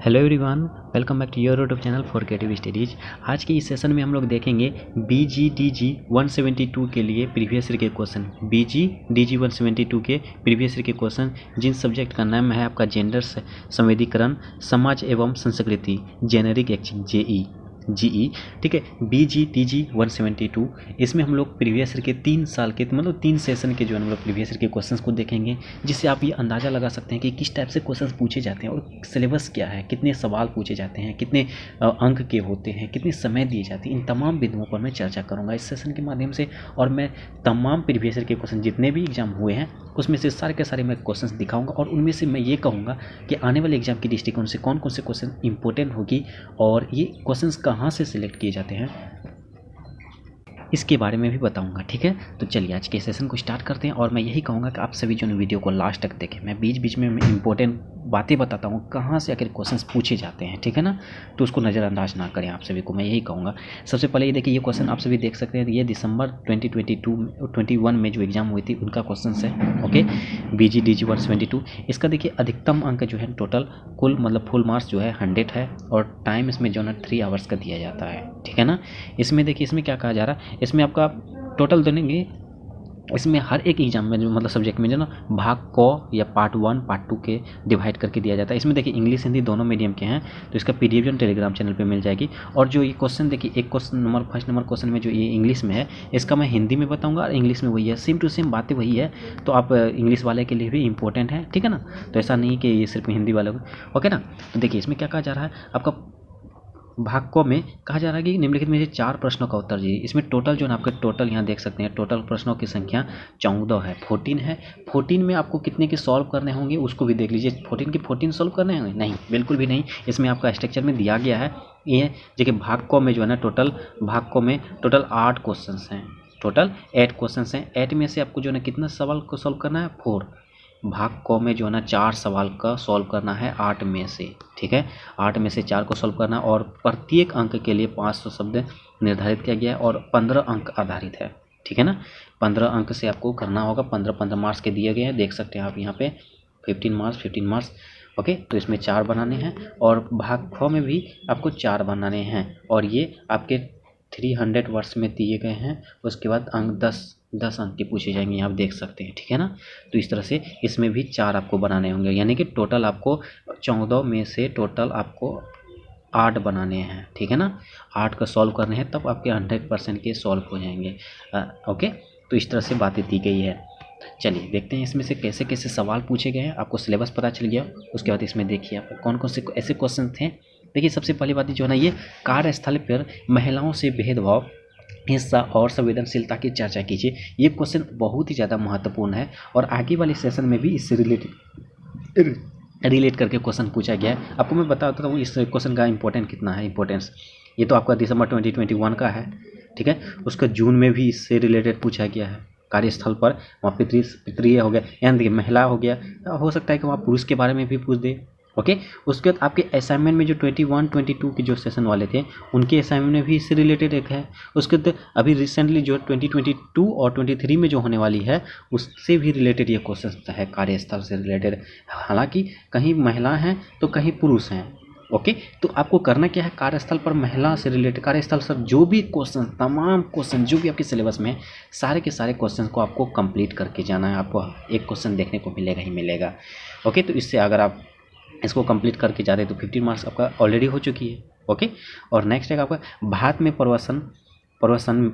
Hello everyone, welcome back to your YouTube channel for creative studies. आज के इस session में हम लोग देखेंगे BGDG 172 के लिए प्रीवियस ईयर के क्वेश्चन। BGDG 172 के प्रीवियस ईयर के क्वेश्चन, जिन सब्जेक्ट का नाम है आपका जेंडर संवेदीकरण, समाज एवं संस्कृति, जेनेरिक एक्शन GE, ठीक है। BGDG 172, इसमें हम लोग प्रीवियस ईयर के 3 साल के मतलब 3 सेशन के जो हम लोग प्रीवियस ईयर के क्वेश्चंस को देखेंगे, जिससे आप ये अंदाज़ा लगा सकते हैं कि किस टाइप से क्वेश्चंस पूछे जाते हैं और सिलेबस क्या है, कितने सवाल पूछे जाते हैं, कितने अंक के होते हैं, कितने समय दिए जाते हैं। इन तमाम बिंदुओं पर मैं चर्चा करूँगा इस सेशन के माध्यम से। और मैं तमाम प्रीवियस ईयर के क्वेश्चन जितने भी एग्जाम हुए हैं उसमें से सारे के सारे मैं क्वेश्चंस दिखाऊंगा, और उनमें से मैं ये कहूँगा कि आने वाले एग्जाम की दृष्टिकोण से कौन कौन से क्वेश्चन इंपॉर्टेंट होगी और ये क्वेश्चंस कहाँ से सिलेक्ट किए जाते हैं, इसके बारे में भी बताऊंगा, ठीक है। तो चलिए आज के सेशन को स्टार्ट करते हैं। और मैं यही कहूँगा कि आप सभी जो वीडियो को लास्ट तक देखें। मैं बीच बीच में इंपॉर्टेंट बातें बताता हूँ, कहाँ से आखिर क्वेश्चंस पूछे जाते हैं, ठीक है ना। तो उसको नज़रअंदाज ना करें, आप सभी को मैं यही कहूँगा। सबसे पहले ये देखिए, ये क्वेश्चन आप सभी देख सकते हैं, ये दिसंबर 2021 में जो एग्ज़ाम हुई थी उनका क्वेश्चन है, ओके। BGDG 172, इसका देखिए अधिकतम अंक जो है टोटल कुल मतलब फुल मार्क्स जो है 100 है, और टाइम इसमें जो है 3 आवर्स का दिया जाता है, ठीक है ना। इसमें देखिए, इसमें क्या कहा जा रहा है, इसमें आपका टोटल देंगे, इसमें हर एक एग्जाम में जो मतलब सब्जेक्ट में जो ना भाग को या पार्ट 1 पार्ट 2 के डिवाइड करके दिया जाता है। इसमें देखिए इंग्लिश हिंदी दोनों मीडियम के हैं, तो इसका PDF जो टेलीग्राम चैनल पे मिल जाएगी। और जो ये क्वेश्चन देखिए, एक question number first number question में जो ये इंग्लिश में है, इसका मैं हिंदी में बताऊंगा और इंग्लिश में वही है, सेम टू सेम बातें वही है। तो आप इंग्लिश वाले के लिए भी इंपॉर्टेंट है, ठीक है ना। तो ऐसा नहीं कि ये सिर्फ हिंदी वाले को, ओके ना। तो देखिए इसमें क्या कहा जा रहा है, आपका भाग क में कहा जा रहा है कि निम्नलिखित में से 4 प्रश्नों का उत्तर दीजिए। इसमें टोटल जो है आपके टोटल यहाँ देख सकते हैं, टोटल प्रश्नों की संख्या 14 है, 14 है। 14 में आपको कितने के सॉल्व करने होंगे उसको भी देख लीजिए। 14 के 14 सॉल्व करने होंगे? नहीं, बिल्कुल भी नहीं। इसमें आपका स्ट्रक्चर में दिया गया है ये, देखिए भाग क में जो है ना टोटल भाग क में टोटल 8 क्वेश्चन हैं, टोटल 8 क्वेश्चन हैं। 8 में से आपको जो है ना कितना सवाल को सॉल्व करना है? 4। भाग क में जो है ना 4 सवाल का सॉल्व करना है 8 में से, ठीक है। 8 में से 4 को सॉल्व करना, और प्रत्येक अंक के लिए 500 शब्द निर्धारित किया गया है और 15 अंक आधारित है, ठीक है ना। 15 अंक से आपको करना होगा। 15 मार्क्स के दिए गए हैं, देख सकते हैं आप यहाँ पे 15 मार्क्स, ओके। तो इसमें 4 बनाने हैं, और भाग ख में भी आपको 4 बनाने हैं, और ये आपके 300 वर्ड्स में दिए गए हैं। उसके बाद अंक 10 अंक के पूछे जाएंगे, आप देख सकते हैं, ठीक है ना। तो इस तरह से इसमें भी 4 आपको बनाने होंगे, यानी कि टोटल आपको 14 में से टोटल आपको 8 बनाने हैं, ठीक है ना। 8 का सॉल्व करने हैं, तब आपके 100% के सॉल्व हो जाएंगे, ओके। तो इस तरह से बातें दी गई है। चलिए देखते हैं इसमें से कैसे कैसे सवाल पूछे गए हैं। आपको सिलेबस पता चल गया। उसके बाद इसमें देखिए आपको कौन कौन से ऐसे क्वेश्चन थे। देखिए सबसे पहली बात जो है ना, ये कार्यस्थल पर महिलाओं से भेदभाव, हिस्सा और संवेदनशीलता की चर्चा कीजिए। ये क्वेश्चन बहुत ही ज़्यादा महत्वपूर्ण है, और आगे वाले सेशन में भी इससे रिलेट करके क्वेश्चन पूछा गया है। आपको मैं बताता हूँ इस क्वेश्चन का इंपॉर्टेंट कितना है, इंपॉर्टेंस। ये तो आपका दिसंबर 2021 का है, ठीक है। उसका जून में भी इससे रिलेटेड पूछा गया है। कार्यस्थल पर वहाँ पितृय हो गया, यानी देखिए महिला हो गया, हो सकता है कि वहाँ पुरुष के बारे में भी पूछ दे, ओके। उसके बाद आपके असाइनमेंट में जो 21, 22 के जो सेशन वाले थे उनके असाइनमेंट में भी इससे रिलेटेड एक है। उसके बाद अभी रिसेंटली जो 2022 और 23 में जो होने वाली है उससे भी रिलेटेड ये क्वेश्चन है, कार्यस्थल से रिलेटेड। हालांकि कहीं महिला हैं तो कहीं पुरुष हैं, ओके। तो आपको करना क्या है, कार्यस्थल पर महिला से रिलेटेड, कार्यस्थल से जो भी क्वेश्चन, तमाम क्वेश्चन जो भी आपके सिलेबस में है, सारे के सारे क्वेश्चन को आपको कंप्लीट करके जाना है। आपको एक क्वेश्चन देखने को मिलेगा ही मिलेगा, ओके। तो इससे अगर आप इसको कंप्लीट करके जा रहे हैं तो 15 मार्क्स आपका ऑलरेडी हो चुकी है, ओके। और नेक्स्ट है आपका भारत में प्रवसन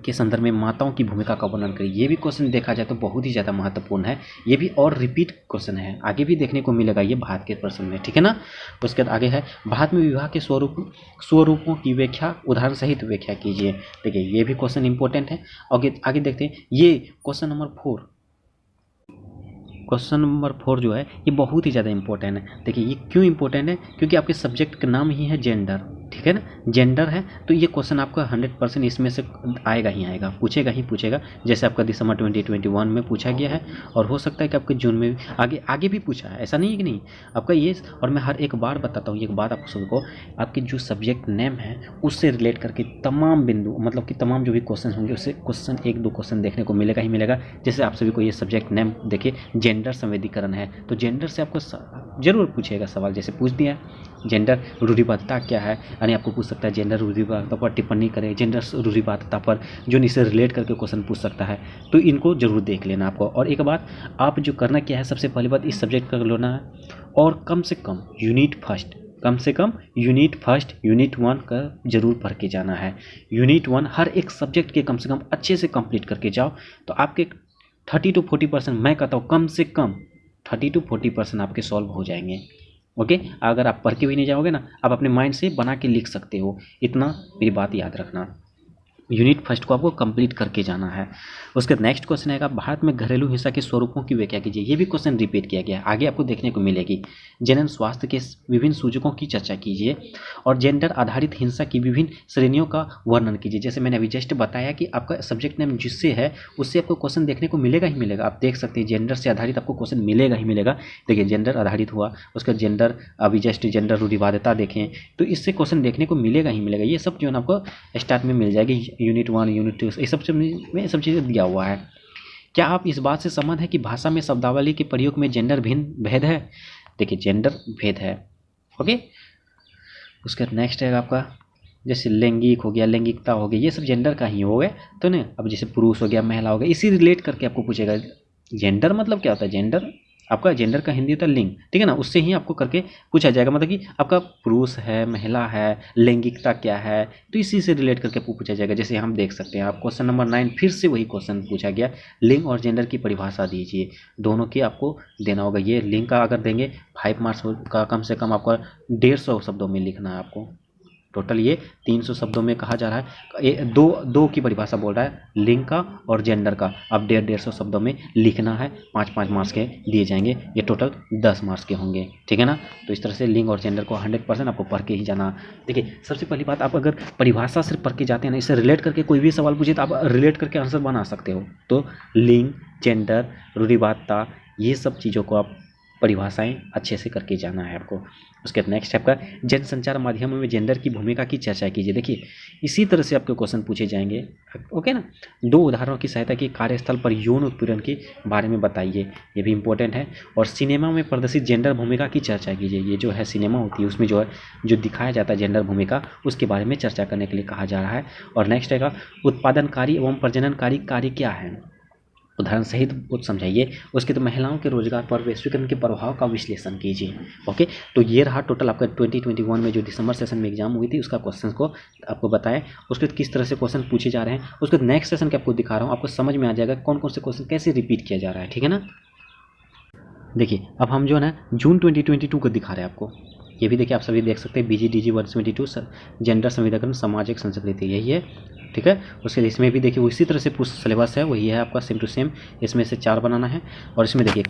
के संदर्भ में माताओं की भूमिका का वर्णन करिए। ये भी क्वेश्चन देखा जाए तो बहुत ही ज़्यादा महत्वपूर्ण है। ये भी और रिपीट क्वेश्चन है, आगे भी देखने को मिलेगा ये भारत के प्रश्न में, ठीक है ना। उसके बाद आगे है, भारत में विवाह के स्वरूपों की व्याख्या, उदाहरण सहित व्याख्या कीजिए। देखिए ये भी क्वेश्चन इंपॉर्टेंट है। आगे देखते हैं, ये क्वेश्चन नंबर 4 जो है ये बहुत ही ज़्यादा इंपॉर्टेंट है। देखिए ये क्यों इंपॉर्टेंट है, क्योंकि आपके सब्जेक्ट का नाम ही है जेंडर, ठीक है ना। जेंडर है तो ये क्वेश्चन आपका 100% इसमें से आएगा ही आएगा, पूछेगा ही पूछेगा। जैसे आपका दिसंबर 2021 में पूछा गया है, और हो सकता है कि आपके जून में आगे भी पूछा है, ऐसा नहीं है कि नहीं आपका ये। और मैं हर एक बार बताता हूँ, एक बात आप सबको, आपके जो सब्जेक्ट नेम है उससे रिलेट करके तमाम बिंदु, मतलब कि तमाम जो भी क्वेश्चन होंगे उससे क्वेश्चन 1-2 क्वेश्चन देखने को मिलेगा ही मिलेगा। जैसे आप सभी को ये सब्जेक्ट नेम देखिए, जेंडर संवेदीकरण है, तो जेंडर से आपको जरूर पूछेगा सवाल, जैसे पूछ दिया जेंडर रूढ़िवादिता क्या है, यानी आपको पूछ सकता है जेंडर रूढ़िवादिता पर टिप्पणी करें, जेंडर रूढ़िवादिता पर जो इससे रिलेट करके क्वेश्चन पूछ सकता है, तो इनको जरूर देख लेना आपको। और एक बात आप जो करना क्या है, सबसे पहली बात इस सब्जेक्ट का लेना है और कम से कम यूनिट फर्स्ट यूनिट 1 का जरूर पढ़ के जाना है। यूनिट 1 हर एक सब्जेक्ट के कम से कम अच्छे से कंप्लीट करके जाओ तो आपके 30 to 40%, मैं कहता हूँ कम से कम 30 to 40% आपके सॉल्व हो जाएंगे। ओके, अगर आप पढ़ के भी नहीं जाओगे ना, आप अपने माइंड से बना के लिख सकते हो, इतना मेरी बात याद रखना। यूनिट फर्स्ट को आपको कंप्लीट करके जाना है। उसके नेक्स्ट क्वेश्चन आएगा, भारत में घरेलू हिंसा के स्वरूपों की व्याख्या कीजिए। ये भी क्वेश्चन रिपीट किया गया है, आगे आपको देखने को मिलेगी। जनन स्वास्थ्य के विभिन्न सूचकों की चर्चा कीजिए और जेंडर आधारित हिंसा की विभिन्न श्रेणियों का वर्णन कीजिए। जैसे मैंने अभी जस्ट बताया कि आपका सब्जेक्ट नेम जिससे है उससे आपको क्वेश्चन देखने को मिलेगा ही मिलेगा। आप देख सकते हैं जेंडर से आधारित आपको क्वेश्चन मिलेगा ही मिलेगा। देखिए जेंडर आधारित हुआ, उसका जेंडर, अभी जस्ट जेंडर रूढ़िवादिता देखें तो इससे क्वेश्चन देखने को मिलेगा ही मिलेगा। ये सब जो है ना आपको स्टार्ट में मिल जाएगी, यूनिट 1 यूनिट 2 ये सब चीज़ें दिया हुआ है। क्या आप इस बात से सहमत है कि भाषा में शब्दावली के प्रयोग में जेंडर भिन्न भेद है? देखिए जेंडर भेद है। ओके, उसके नेक्स्ट है आपका जैसे लैंगिक हो गया, लैंगिकता हो गया, ये सब जेंडर का ही हो गया तो ना। अब जैसे पुरुष हो गया, महिला हो गया, इसी रिलेट करके आपको पूछेगा जेंडर मतलब क्या होता है। जेंडर आपका जेंडर का हिंदी होता है लिंग, ठीक है ना, उससे ही आपको करके पूछा जाएगा। मतलब कि आपका पुरुष है, महिला है, लैंगिकता क्या है, तो इसी से रिलेट करके आपको पूछा जाएगा। जैसे हम देख सकते हैं आप क्वेश्चन नंबर 9 फिर से वही क्वेश्चन पूछा गया, लिंग और जेंडर की परिभाषा दीजिए। दोनों की आपको देना होगा। ये लिंग का अगर देंगे 5 मार्क्स का कम से कम आपका 150 शब्दों में लिखना है आपको। टोटल ये 300 शब्दों में कहा जा रहा है। दो की परिभाषा बोल रहा है, लिंग का और जेंडर का। अब 150 शब्दों में लिखना है, 5-5 मार्क्स के दिए जाएंगे, ये टोटल 10 मार्क्स के होंगे, ठीक है ना। तो इस तरह से लिंग और जेंडर को 100% आपको पढ़ के ही जाना। देखिए सबसे पहली बात, आप अगर परिभाषा सिर्फ पढ़ के जाते हैं ना, इससे रिलेट करके कोई भी सवाल पूछे तो आप रिलेट करके आंसर बना सकते हो। तो लिंग, जेंडर, रूढ़िवादिता, ये सब चीज़ों को आप परिभाषाएं अच्छे से करके जाना है आपको। उसके नेक्स्ट आपका जनसंचार माध्यमों में जेंडर की भूमिका की चर्चा कीजिए। देखिए इसी तरह से आपके क्वेश्चन पूछे जाएंगे। ओके ना, 2 उदाहरणों की सहायता की कार्यस्थल पर यौन उत्पीड़न के बारे में बताइए, ये भी इंपॉर्टेंट है। और सिनेमा में प्रदर्शित जेंडर भूमिका की चर्चा कीजिए। ये जो है सिनेमा होती है उसमें जो है जो दिखाया जाता है जेंडर भूमिका, उसके बारे में चर्चा करने के लिए कहा जा रहा है। और नेक्स्ट है उत्पादनकारी एवं प्रजननकारी कार्य क्या है, उदाहरण सहित कुछ समझाइए। उसके तो महिलाओं के रोजगार पर वैश्वीकरण के प्रभाव का विश्लेषण कीजिए। ओके, तो ये रहा टोटल आपका 2021 में जो दिसंबर सेशन में एग्जाम हुई थी उसका क्वेश्चन को आपको बताएं, उसके किस तरह से क्वेश्चन पूछे जा रहे हैं। उसके नेक्स्ट सेशन के आपको दिखा रहा हूँ, आपको समझ में आ जाएगा कौन कौन से क्वेश्चन कैसे रिपीट किया जा रहा है, ठीक है ना। देखिए अब हम जो है ना जून 2022 को दिखा रहे हैं आपको। ये भी देखिए आप सभी देख सकते हैं, BGDG 172 जेंडर संविधान सामाजिक संस्कृति, यही है, ठीक है। उसके लिए इसमें भी देखिए उसी तरह से पूछ सिलेबस है, वही है आपका सेम टू सेम। इसमें से 4 बनाना है। और इसमें देखिए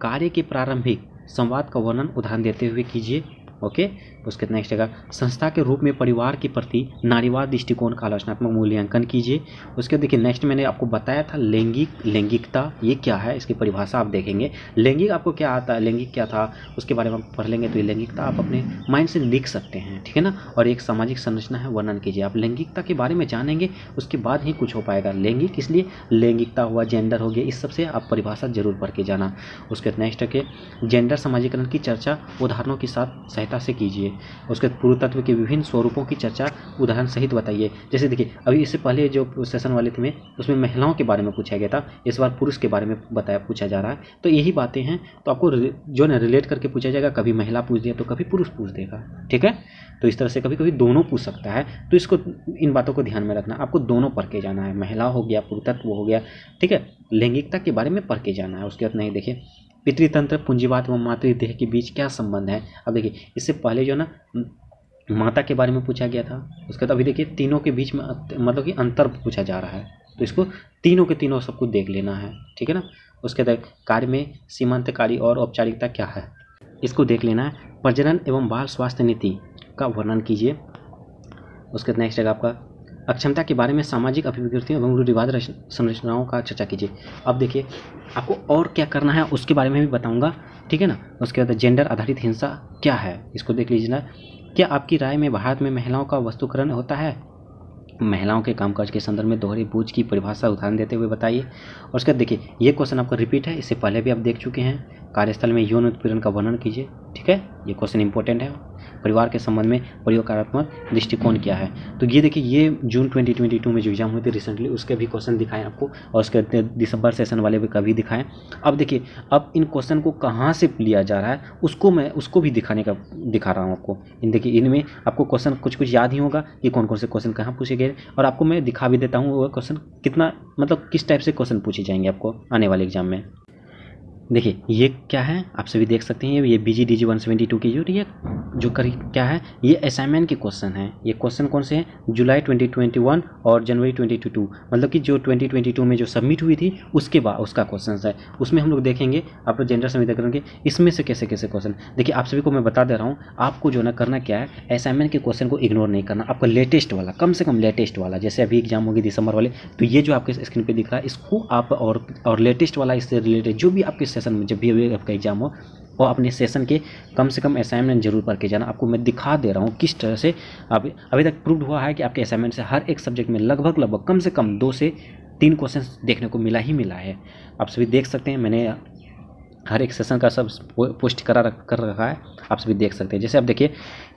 कार्य के प्रारंभिक संवाद का वर्णन उदाहरण देते हुए कीजिए। ओके, उसके नेक्स्ट है संस्था के रूप में परिवार के प्रति नारीवाद दृष्टिकोण का आलोचनात्मक मूल्यांकन कीजिए। उसके देखिए नेक्स्ट मैंने आपको बताया था लैंगिकता, ये क्या है, इसकी परिभाषा आप देखेंगे। लैंगिक आपको क्या आता है, लैंगिक क्या था, उसके बारे में आप पढ़ लेंगे तो ये लैंगिकता आप अपने माइंड से लिख सकते हैं, ठीक है ना। और एक सामाजिक संरचना है, वर्णन कीजिए। आप लैंगिकता के बारे में जानेंगे उसके बाद ही कुछ हो पाएगा। लैंगिक इसलिए लैंगिकता हुआ, जेंडर हो गया, इस सबसे आप परिभाषा जरूर पढ़ के जाना। उसके नेक्स्ट है जेंडर समाजीकरण की चर्चा उदाहरणों के साथ से कीजिए। उसके पूर्व तत्व के विभिन्न स्वरूपों की चर्चा उदाहरण सहित बताइए। जैसे देखिए अभी इससे पहले जो सेशन वाले थे उसमें महिलाओं के बारे में पूछा गया था, इस बार पुरुष के बारे में पूछा जा रहा है। तो यही बातें हैं, तो आपको जो है रिलेट करके पूछा जाएगा। कभी महिला पूछ दिया तो कभी पुरुष पूछ देगा, ठीक है। तो इस तरह से कभी कभी दोनों पूछ सकता है, तो इसको इन बातों को ध्यान में रखना। आपको दोनों पढ़ के जाना है, महिला हो गया, पुरुष तत्व हो गया, ठीक है। लैंगिकता के बारे में पढ़ के जाना है। उसके बाद नहीं देखिए पितृतंत्र, पूंजीवाद एवं मातृदेह के बीच क्या संबंध है। अब देखिए इससे पहले जो ना माता के बारे में पूछा गया था, उसके बाद अभी देखिए तीनों के बीच में मतलब कि अंतर पूछा जा रहा है, तो इसको तीनों के तीनों सब कुछ देख लेना है, ठीक है ना। उसके बाद कार्य में सीमांतकारी और औपचारिकता क्या है, इसको देख लेना है। प्रजनन एवं बाल स्वास्थ्य नीति का वर्णन कीजिए। उसके नेक्स्ट है आपका अक्षमता के बारे में सामाजिक अभिव्यक्तियों एवं रूढ़िवाद संरचनाओं का चर्चा कीजिए। अब देखिए आपको और क्या करना है उसके बारे में भी बताऊंगा, ठीक है ना। उसके बाद जेंडर आधारित हिंसा क्या है, इसको देख लीजिए ना। क्या आपकी राय में भारत में महिलाओं का वस्तुकरण होता है, महिलाओं के कामकाज के संदर्भ में दोहरी बोझ की परिभाषा उदाहरण देते हुए बताइए। और उसके बाद देखिए ये क्वेश्चन आपका रिपीट है, इससे पहले भी आप देख चुके हैं। कार्यस्थल में यौन उत्पीड़न का वर्णन कीजिए, ठीक है, ये क्वेश्चन इंपॉर्टेंट है। परिवार के संबंध में प्रयोगात्मक दृष्टिकोण क्या है। तो ये देखिए, ये जून 2022 में जो एग्जाम हुए थे रिसेंटली, उसके भी क्वेश्चन दिखाएं आपको, और उसके दिसंबर सेशन वाले भी कभी दिखाएं। अब देखिए, अब इन क्वेश्चन को कहाँ से लिया जा रहा है उसको भी दिखा रहा हूँ आपको। इन देखिए, इनमें आपको क्वेश्चन कुछ याद ही होगा कि कौन कौन से क्वेश्चन कहाँ पूछे गए, और आपको मैं दिखा भी देता हूँ वो क्वेश्चन कितना, मतलब किस टाइप से क्वेश्चन पूछे जाएंगे आपको आने वाले एग्जाम में। देखिए, ये क्या है आप सभी देख सकते हैं, ये BGDG 172 की जो क्या है, ये असाइनमेंट के क्वेश्चन हैं। ये क्वेश्चन कौन से हैं, जुलाई 2021 और जनवरी 2022, मतलब कि जो 2022 में जो सबमिट हुई थी उसके बाद उसका क्वेश्चन है। उसमें हम लोग देखेंगे आप लोग जेंडर समीकरण के इसमें से कैसे कैसे क्वेश्चन। देखिए, आप सभी को मैं बता दे रहा हूँ, आपको जो ना करना क्या है, असाइनमेंट के क्वेश्चन को इग्नोर नहीं करना, आपका लेटेस्ट वाला, कम से कम लेटेस्ट वाला, जैसे अभी एग्जाम होगी दिसंबर वाले, तो ये जो आपके स्क्रीन पर दिख रहा है इसको आप और लेटेस्ट वाला, इससे रिलेटेड जो भी आपके सेशन में जब भी आपका एग्जाम हो, और अपने सेशन के कम से कम असाइनमेंट जरूर पढ़ के जाना। आपको मैं दिखा दे रहा हूँ किस तरह से अभी तक प्रूव हुआ है कि आपके असाइनमेंट से हर एक सब्जेक्ट में लगभग कम से कम 2 से 3 क्वेश्चन देखने को मिला है। आप सभी देख सकते हैं, मैंने हर एक सेशन का सब पोस्ट कर रखा है, आप सभी देख सकते हैं। जैसे आप देखिए,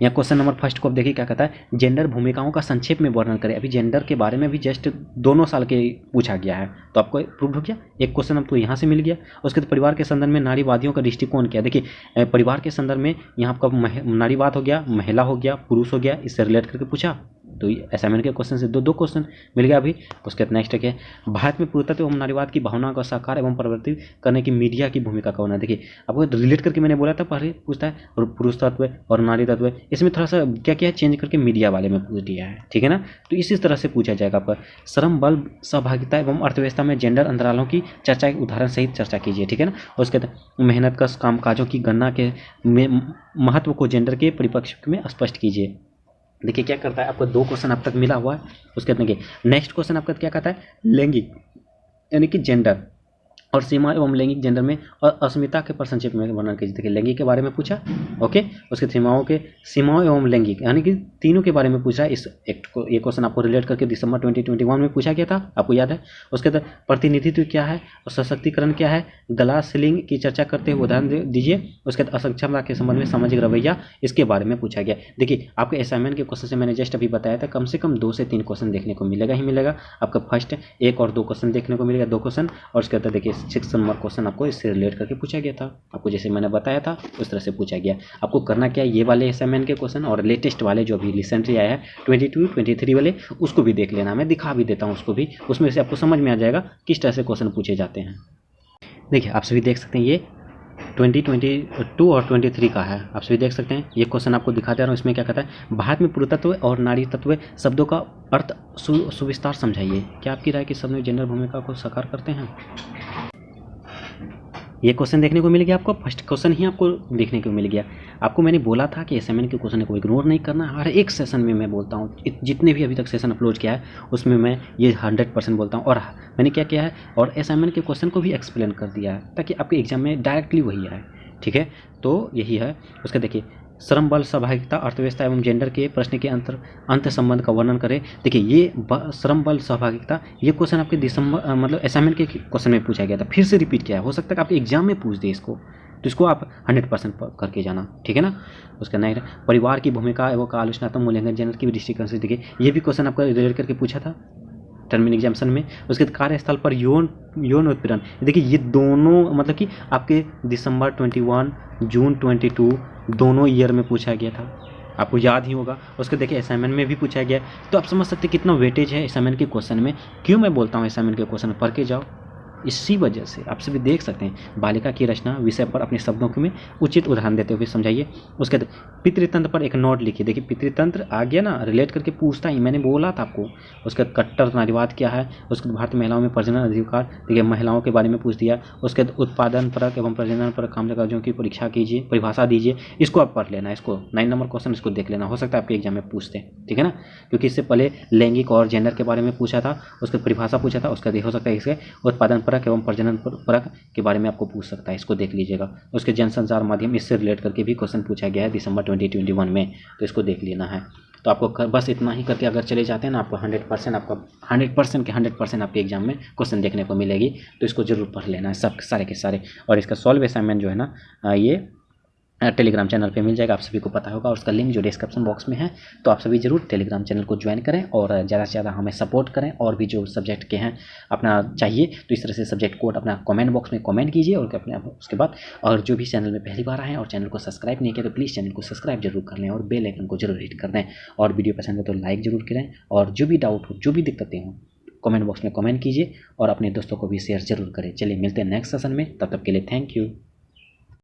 यहाँ क्वेश्चन नंबर फर्स्ट को आप देखिए क्या कहता है, जेंडर भूमिकाओं का संक्षेप में वर्णन करें। अभी जेंडर के बारे में भी जस्ट 2 साल के पूछा गया है, तो आपको प्रूव हो गया, एक क्वेश्चन आपको यहाँ से मिल गया। उसके बाद परिवार के संदर्भ में नारीवादियों का दृष्टिकोण क्या है। देखिए, परिवार के संदर्भ में यहाँ आपका नारीवाद हो गया, महिला हो गया, पुरुष हो गया, इससे रिलेट करके पूछा, तो असाइनमेंट के क्वेश्चन से दो क्वेश्चन मिल गया अभी। उसके बाद नेक्स्ट क्या है, भारत में पुरुषत्व एवं नारीवाद की भावनाओं का साकार एवं परिवर्तित करने की मीडिया की भूमिका कौन है। देखिए, आपको रिलेट करके मैंने बोला था, पहले पूछता है और पुरुष तत्व और नारी तत्व, इसमें थोड़ा सा क्या क्या है चेंज करके मीडिया वाले में पूछ दिया है, ठीक है ना। तो इसी तरह से पूछा जाएगा आपका। श्रम बल सहभागिता एवं अर्थव्यवस्था में जेंडर अंतरालों की चर्चा, उदाहरण सहित चर्चा कीजिए, ठीक है ना। और उसके बाद मेहनत का कामकाजों की गणना के महत्व को जेंडर के परिप्रेक्ष्य में स्पष्ट कीजिए। देखिए क्या करता है, आपको 2 क्वेश्चन अब तक मिला हुआ है। उसके बाद देखिए नेक्स्ट क्वेश्चन आपका क्या कहता है, लैंगिक यानी कि जेंडर और सीमा एवं लैंगिक जेंडर में और असमिता के पर संक्षेप में वर्णन कीजिए। देखिए, लैंगिक के बारे में पूछा, ओके। उसके सीमाओं एवं लैंगिक यानी कि तीनों के बारे में पूछा। इस एक्ट को, ये क्वेश्चन आपको रिलेट करके दिसंबर 2021 में पूछा गया था, आपको याद है। उसके बाद प्रतिनिधित्व क्या है और सशक्तिकरण क्या है, ग्लास सीलिंग की चर्चा करते हुए उदाहरण दीजिए। उसके बाद असक्षमता के संबंध में सामाजिक रवैया, इसके बारे में पूछा गया। देखिए, आपके असाइनमेंट के क्वेश्चन से मैंने जस्ट अभी बताया था, कम से कम 2 से 3 क्वेश्चन देखने को मिलेगा ही मिलेगा। आपका फर्स्ट 1 और 2 क्वेश्चन देखने को मिलेगा, 2 क्वेश्चन। और उसके बाद देखिए 6 नंबर क्वेश्चन आपको इससे रिलेट करके पूछा गया था, आपको जैसे मैंने बताया था उस तरह से पूछा गया। आपको करना क्या है, ये वाले असाइनमेंट के क्वेश्चन और लेटेस्ट वाले जो अभी रिसेंटली आया है 22, 23 वाले, उसको भी देख लेना। मैं दिखा भी देता हूँ उसको भी, उसमें से आपको समझ में आ जाएगा किस तरह से क्वेश्चन पूछे जाते हैं। देखिए, आप सभी देख सकते हैं, ये 2022 और 23 का है, आप सभी देख सकते हैं। ये क्वेश्चन आपको दिखा दे रहा हूँ, इसमें क्या कहता है, भारत में पुरुषत्व और नारी तत्व शब्दों का अर्थ सुविस्तार समझाइए। क्या आपकी राय के शब्द में जेंडर भूमिका को साकार करते हैं। ये क्वेश्चन देखने को मिल गया आपको, फर्स्ट क्वेश्चन ही आपको देखने को मिल गया। आपको मैंने बोला था कि असाइनमेंट के क्वेश्चन को इग्नोर नहीं करना। हर एक सेशन में मैं बोलता हूँ, जितने भी अभी तक सेशन अपलोड किया है उसमें मैं ये 100% बोलता हूँ। और मैंने क्या किया है, और असाइनमेंट के क्वेश्चन को भी एक्सप्लेन कर दिया है ताकि आपके एग्जाम में डायरेक्टली वही आए, ठीक है। तो यही है। उसका देखिए, श्रम बल सहभागिता अर्थव्यवस्था एवं जेंडर के प्रश्न के अंत संबंध का वर्णन करें। देखिए, ये श्रम बल सहभागिता, ये क्वेश्चन आपके दिसंबर मतलब असाइनमेंट के क्वेश्चन में पूछा गया था, फिर से रिपीट किया है। हो सकता है कि आपके एग्जाम में पूछ दे इसको, तो इसको आप 100% करके जाना, ठीक है ना। उसका नेक्स्ट, परिवार की भूमिका एवं का आलोचनात्मक मूल्यांकन जेंडर की दृष्टिकोण से। देखिए, ये भी क्वेश्चन आपका रिलेट करके पूछा था टर्मिनल एग्जामिनेशन में। उसके कार्यस्थल पर यौन उत्पीड़न, देखिए ये दोनों मतलब कि आपके दिसंबर 21, जून 22 दोनों ईयर में पूछा गया था, आपको याद ही होगा। उसके देखिए असाइनमेंट में भी पूछा गया, तो आप समझ सकते हैं कितना वेटेज है असाइनमेंट के क्वेश्चन में। क्यों मैं बोलता हूँ असाइनमेंट के क्वेश्चन पढ़ के जाओ, इसी वजह से आप सभी देख सकते हैं। बालिका की रचना विषय पर अपने शब्दों में उचित उदाहरण देते हुए समझाइए। उसके बाद पितृतंत्र पर एक नोट लिखिए। देखिए, पितृतंत्र आ गया ना, रिलेट करके पूछता ही, मैंने बोला था आपको। उसके बाद कट्टर नारीवाद क्या है। उसके बाद भारतीय महिलाओं में प्रजनन अधिकार, देखिए महिलाओं के बारे में पूछ दिया। उसके बाद उत्पादन परक एवं प्रजनन परक कामकाजों की परीक्षा कीजिए, परिभाषा दीजिए। इसको आप पढ़ लेना, इसको 9 नंबर क्वेश्चन इसको देख लेना, हो सकता है आपके एग्जाम में पूछते, ठीक है ना। क्योंकि इससे पहले लैंगिक और जेंडर के बारे में पूछा था, उसके परिभाषा पूछा था। उसका हो सकता है इसके उत्पादन परक एवं प्रजनन परक के बारे में आपको पूछ सकता है, इसको देख लीजिएगा। उसके जनसंचार माध्यम, इससे रिलेट करके भी क्वेश्चन पूछा गया है दिसंबर 2021 में, तो इसको देख लेना है। तो आपको बस इतना ही करके अगर चले जाते हैं ना, आपको 100% आपका 100% आपके एग्जाम में क्वेश्चन देखने को मिलेगी। तो इसको जरूर पढ़ लेना है सब सारे के सारे। और इसका सॉल्व असाइनमेंट जो है ना, ये टेलीग्राम चैनल पे मिल जाएगा, आप सभी को पता होगा, और उसका लिंक जो डिस्क्रिप्शन बॉक्स में है। तो आप सभी जरूर टेलीग्राम चैनल को ज्वाइन करें और ज़्यादा से ज़्यादा हमें सपोर्ट करें, और भी जो सब्जेक्ट के हैं अपना चाहिए तो इस तरह से सब्जेक्ट कोड अपना कमेंट बॉक्स में कमेंट कीजिए। और अपने उसके बाद और जो भी चैनल में पहली बार आए हैं और चैनल को सब्सक्राइब नहीं किया तो प्लीज़ चैनल को सब्सक्राइब जरूर कर लें और बेल आइकन को जरूर हिट कर दें। और वीडियो पसंद है तो लाइक जरूर करें, और जो भी डाउट हो, जो भी दिक्कतें हों, कमेंट बॉक्स में कमेंट कीजिए और अपने दोस्तों को भी शेयर जरूर करें। चलिए मिलते हैं नेक्स्ट सेशन में, तब तक के लिए थैंक यू।